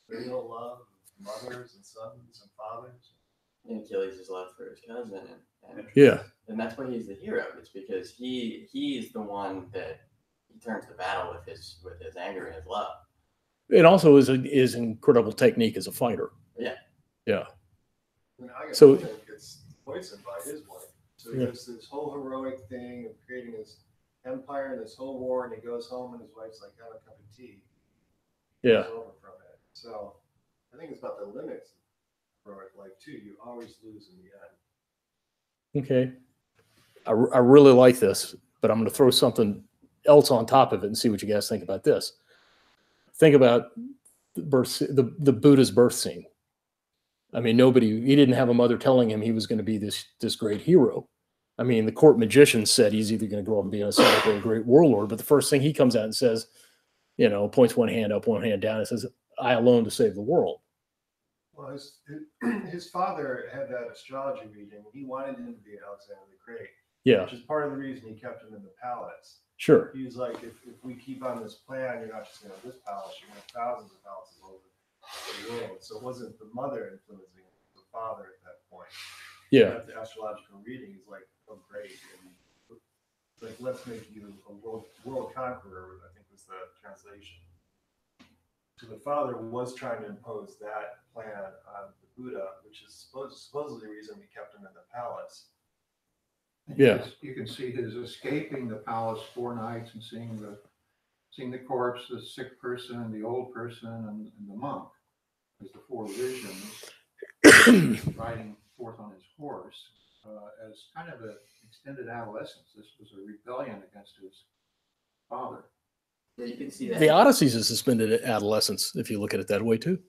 Speaker 2: real love of mothers and sons and fathers.
Speaker 6: And Achilles' love for his cousin, and that's why he's the hero. It's because he's the one that he turns the battle with his anger and his love.
Speaker 3: It also is incredible technique as a fighter.
Speaker 6: Yeah.
Speaker 3: Yeah.
Speaker 2: And I
Speaker 3: So
Speaker 2: think it's poisoned by his wife. So he
Speaker 3: Yeah.
Speaker 2: does this whole heroic thing of creating his empire and this whole war, and he goes home and his wife's like, have a cup of tea.
Speaker 3: Yeah.
Speaker 2: He's over from it. So I think it's about the limits of heroic life too. You always lose in the end.
Speaker 3: Okay. I really like this, but I'm going to throw something else on top of it and see what you guys think about this. Think about the Buddha's birth scene. I mean, he didn't have a mother telling him he was going to be this great hero. I mean, the court magician said he's either going to grow up and be a cynic or a great warlord, but the first thing he comes out and says, points one hand up, one hand down, and says, I alone to save the world.
Speaker 2: Well, his father had that astrology reading. He wanted him to be Alexander the Great.
Speaker 3: Yeah.
Speaker 2: Which is part of the reason he kept him in the palace.
Speaker 3: Sure.
Speaker 2: He was like, if we keep on this plan, you're not just going to have this palace, you're going to have thousands of palaces over the world. So it wasn't the mother influencing it, it was the father at that point.
Speaker 3: Yeah.
Speaker 2: At the astrological reading, he's like, oh, great. And like, let's make you a world conqueror, I think was the translation. So the father was trying to impose that plan on the Buddha, which is supposedly the reason we kept him in the palace.
Speaker 3: Yeah.
Speaker 1: You can see his escaping the palace 4 nights and seeing the corpse, the sick person, the old person, and the monk as the 4 visions, riding forth on his horse as kind of an extended adolescence. This was a rebellion against his father.
Speaker 6: Yeah, you can see that.
Speaker 3: The Odyssey's a suspended adolescence, if you look at it that way too.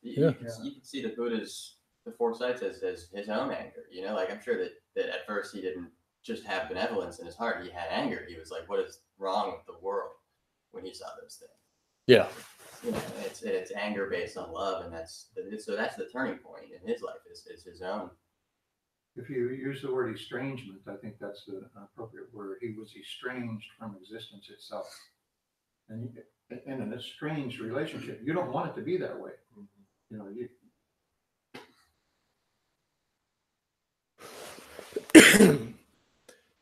Speaker 6: You can see the Buddha's the foresights as his own anger. Like I'm sure that at first he didn't just have benevolence in his heart. He had anger. He was like, what is wrong with the world when he saw those things?
Speaker 3: Yeah.
Speaker 6: It's anger based on love, and that's the turning point in his life is his own. If
Speaker 1: you use the word estrangement, I think that's the appropriate word. He was estranged from existence itself. And in an estranged relationship, you don't want it to be that way.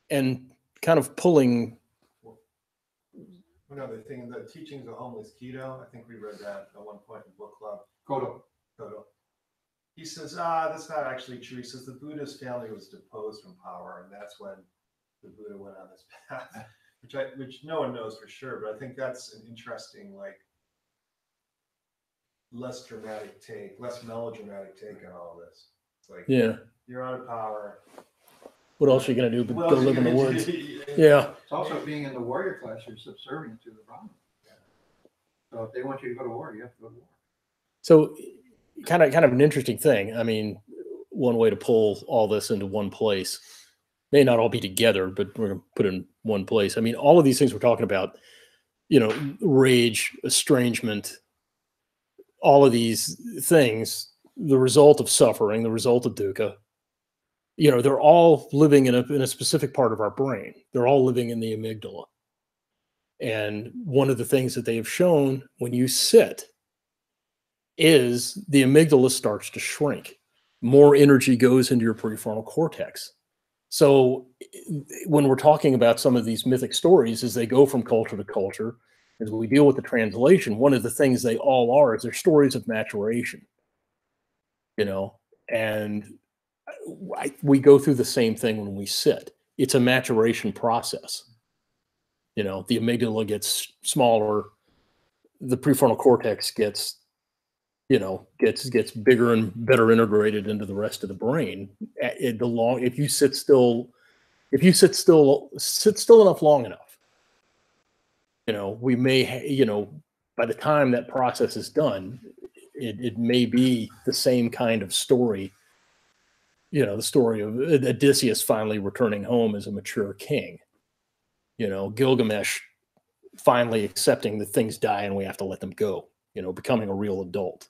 Speaker 3: And kind of pulling.
Speaker 2: Another thing, the teachings of homeless keto, I think we read that at one point in book club.
Speaker 1: Kodo.
Speaker 2: He says, that's not actually true. He says the Buddha's family was deposed from power, and that's when the Buddha went on this path, which no one knows for sure, but I think that's an interesting, like, less dramatic take, less melodramatic take on all this. It's like, you're out of power.
Speaker 3: What else are you going to do but go live in the woods? Yeah.
Speaker 1: It's also being in the warrior class, you're subservient to the Brahmin. So if they want you to go to war, you have to go to war.
Speaker 3: So kind of an interesting thing. I mean, one way to pull all this into one place, may not all be together, but we're going to put it in one place. I mean, all of these things we're talking about, rage, estrangement, all of these things, the result of suffering, the result of dukkha, they're all living in a specific part of our brain. They're all living in the amygdala. And one of the things that they have shown when you sit is the amygdala starts to shrink. More energy goes into your prefrontal cortex. So when we're talking about some of these mythic stories, as they go from culture to culture, as we deal with the translation, one of the things they all are is they're stories of maturation, and we go through the same thing when we sit. It's a maturation process. The amygdala gets smaller, the prefrontal cortex gets bigger and better integrated into the rest of the brain. If you sit still enough long enough, we may, by the time that process is done, it may be the same kind of story. The story of Odysseus finally returning home as a mature king. Gilgamesh finally accepting that things die and we have to let them go. Becoming a real adult.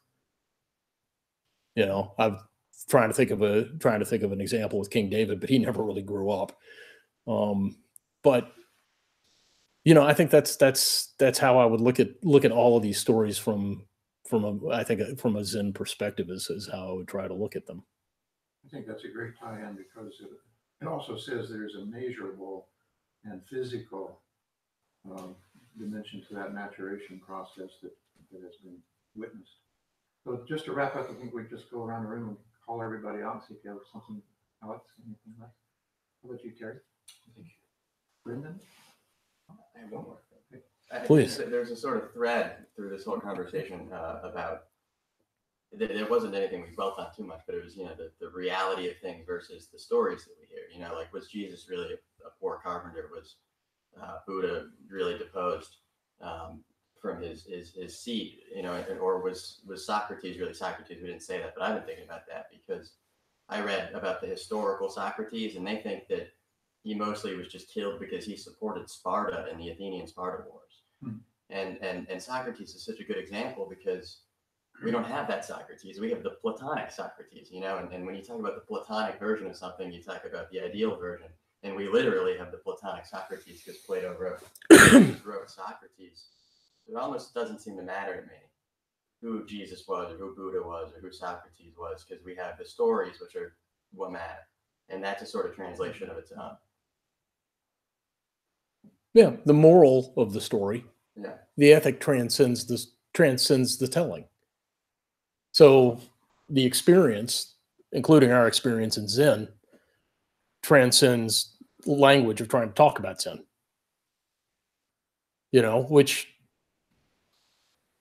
Speaker 3: I'm trying to think of an example with King David, but he never really grew up. But I think that's how I would look at all of these stories from a Zen perspective is how I would try to look at them.
Speaker 1: I think that's a great tie-in because it also says there's a measurable and physical dimension to that maturation process that has been witnessed. So just to wrap up, I think we just go around the room and call everybody out and see if you have something Alex, anything like? How about you, Terry? Brendan?
Speaker 6: I have one more.
Speaker 3: Please.
Speaker 6: There's a sort of thread through this whole conversation about there wasn't anything we dwelt on too much, but it was, the reality of things versus the stories that we hear. Like, was Jesus really a poor carpenter? Was Buddha really deposed from his seat? Or was Socrates really Socrates? We didn't say that, but I've been thinking about that because I read about the historical Socrates, and they think that he mostly was just killed because he supported Sparta in the Athenian-Sparta wars. And Socrates is such a good example because we don't have that Socrates. We have the Platonic Socrates, and when you talk about the Platonic version of something, you talk about the ideal version. And we literally have the Platonic Socrates because Plato wrote Socrates. It almost doesn't seem to matter to me who Jesus was or who Buddha was or who Socrates was, because we have the stories, which are what matter. And that's a sort of translation of its own.
Speaker 3: Yeah, the moral of the story,
Speaker 6: Yeah.
Speaker 3: the ethic transcends the telling. So the experience, including our experience in Zen, transcends language of trying to talk about Zen. Which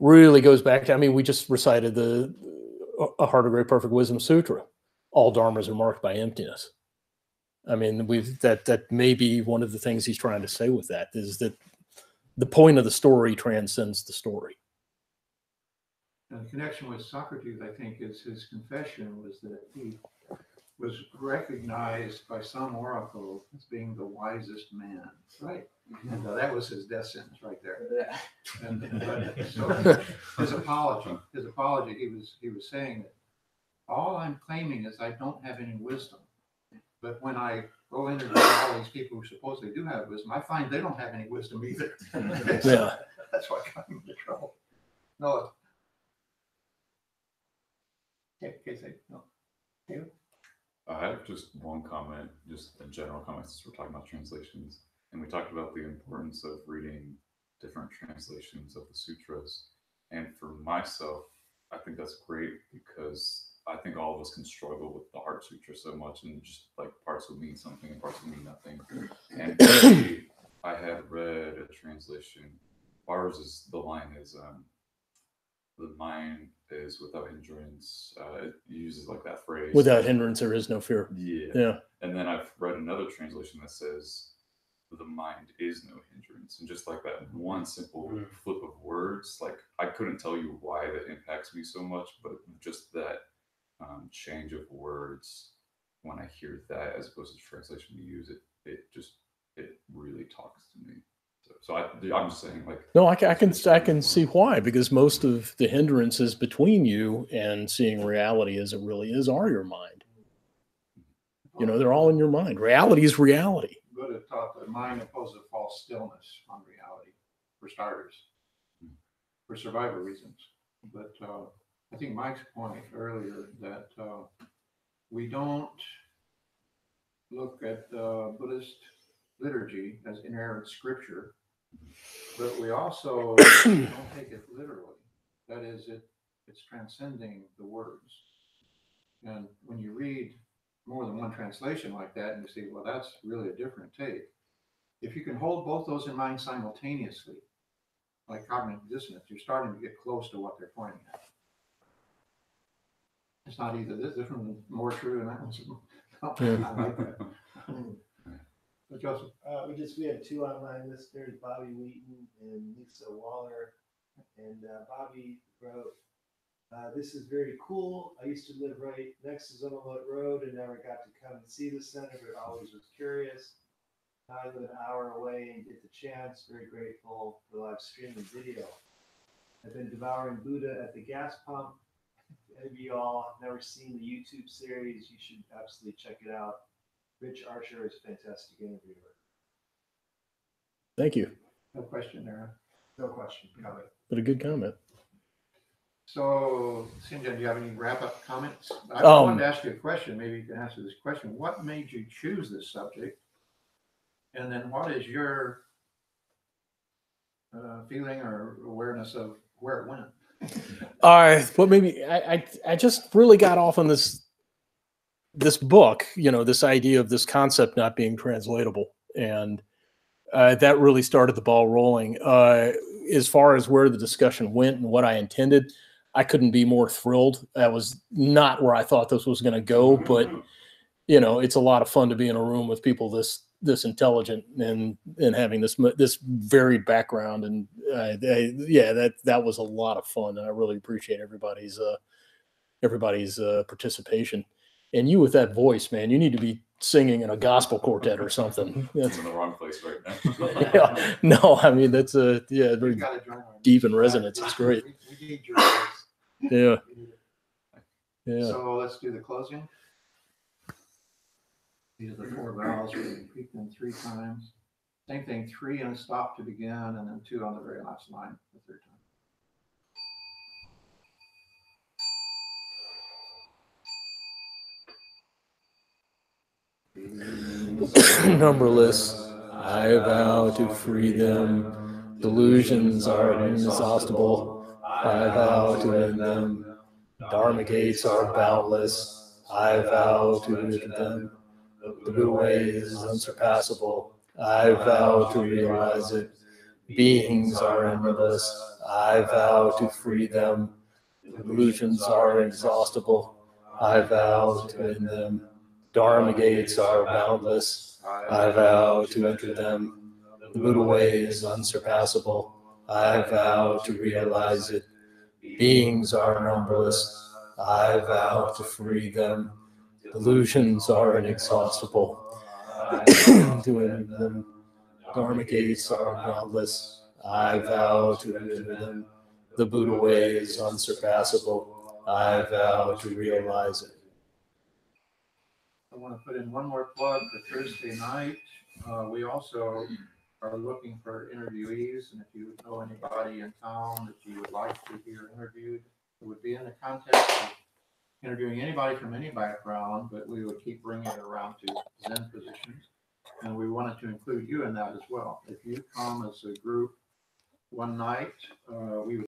Speaker 3: really goes back to, we just recited A Heart of Great Perfect Wisdom Sutra. All dharmas are marked by emptiness. That may be one of the things he's trying to say with that, is that the point of the story transcends the story.
Speaker 1: And the connection with Socrates, I think, is his confession was that he was recognized by some oracle as being the wisest man, right? And that was his death sentence right there. So his apology, he was saying that all I'm claiming is I don't have any wisdom. But when I go interview all these people who supposedly do have wisdom, I find they don't have any wisdom either.
Speaker 3: Yeah.
Speaker 1: That's why I got into trouble. No. No.
Speaker 7: I have just one comment, just a general comment, since we're talking about translations. And we talked about the importance of reading different translations of the sutras. And for myself, I think that's great because I think all of us can struggle with the Heart Sutra so much, and just like parts will mean something and parts will mean nothing. And I had read a translation. Ours is, the line is, the mind is without hindrance. It uses like that phrase.
Speaker 3: Without hindrance, there is no fear.
Speaker 7: Yeah. And then I've read another translation that says the mind is no hindrance. And just like that one simple flip of words, like I couldn't tell you why that impacts me so much, but just that change of words, when I hear that as opposed to translation you use, it really talks to me. So I'm just saying, like,
Speaker 3: no, I can see why, because most of the hindrances between you and seeing reality as it really is are your mind. They're all in your mind. Reality is reality.
Speaker 1: Buddha taught the mind imposes a false stillness on reality, for starters, for survival reasons. But I think Mike's point earlier that we don't look at Buddhist liturgy as inerrant scripture, but we also don't take it literally. That is, it's transcending the words. And when you read more than one translation like that, and you say, well, that's really a different take. If you can hold both those in mind simultaneously, like cognitive dissonance, you're starting to get close to what they're pointing at. It's not either this one more true and that one's not like that. But Joseph,
Speaker 2: We have two online listeners, Bobby Wheaton and Lisa Waller. And Bobby wrote, this is very cool. I used to live right next to Zumwalt Road and never got to come and see the center, but always was curious. Now I live an hour away and get the chance. Very grateful for the live stream and video. I've been devouring Buddha at the gas pump. If any of you all have never seen the YouTube series, you should absolutely check it out. Rich Archer is a fantastic interviewer.
Speaker 3: Thank you.
Speaker 1: no question there.
Speaker 2: No question. Comment.
Speaker 3: But a good comment.
Speaker 1: So, Sinjan, do you have any wrap-up comments? I wanted to ask you a question. Maybe you can answer this question. What made you choose this subject? And then what is your feeling or awareness of where it went?
Speaker 3: Well, maybe I just really got off on this this book, this idea of this concept not being translatable, and that really started the ball rolling. As far as where the discussion went and what I intended, I couldn't be more thrilled. That was not where I thought this was going to go, but it's a lot of fun to be in a room with people this intelligent and having this varied background. And that was a lot of fun, and I really appreciate everybody's participation. And you with that voice, man, you need to be singing in a gospel quartet or something.
Speaker 7: I'm in the wrong place right now.
Speaker 3: Yeah, no, I mean that's very
Speaker 1: You gotta join our
Speaker 3: deep in resonance. It's great.
Speaker 1: We need your voice.
Speaker 3: Yeah,
Speaker 1: We need it.
Speaker 3: yeah.
Speaker 1: So let's do the closing. These are the 4 vowels. We repeat them 3 times. Same thing, 3 and a stop to begin, and then 2 on the very last line the 3rd time.
Speaker 3: Numberless, I vow to free them. Delusions are inexhaustible. I vow to end them. Dharma gates are boundless. I vow to rid them. The Buddha way is unsurpassable. I vow to realize it. Beings are endless. I vow to free them. Delusions are inexhaustible. I vow to end them. Dharma gates are boundless. I vow to enter them. The Buddha way is unsurpassable. I vow to realize it. Beings are numberless. I vow to free them. Delusions are inexhaustible. To enter them. Dharma gates are boundless. I vow to enter them. The Buddha way is unsurpassable. I vow to realize it.
Speaker 1: I want to put in one more plug for Thursday night. We also are looking for interviewees, and if you know anybody in town that you would like to hear interviewed, it would be in the context of interviewing anybody from any background, but we would keep bringing it around to Zen positions. And we wanted to include you in that as well. If you come as a group one night, we would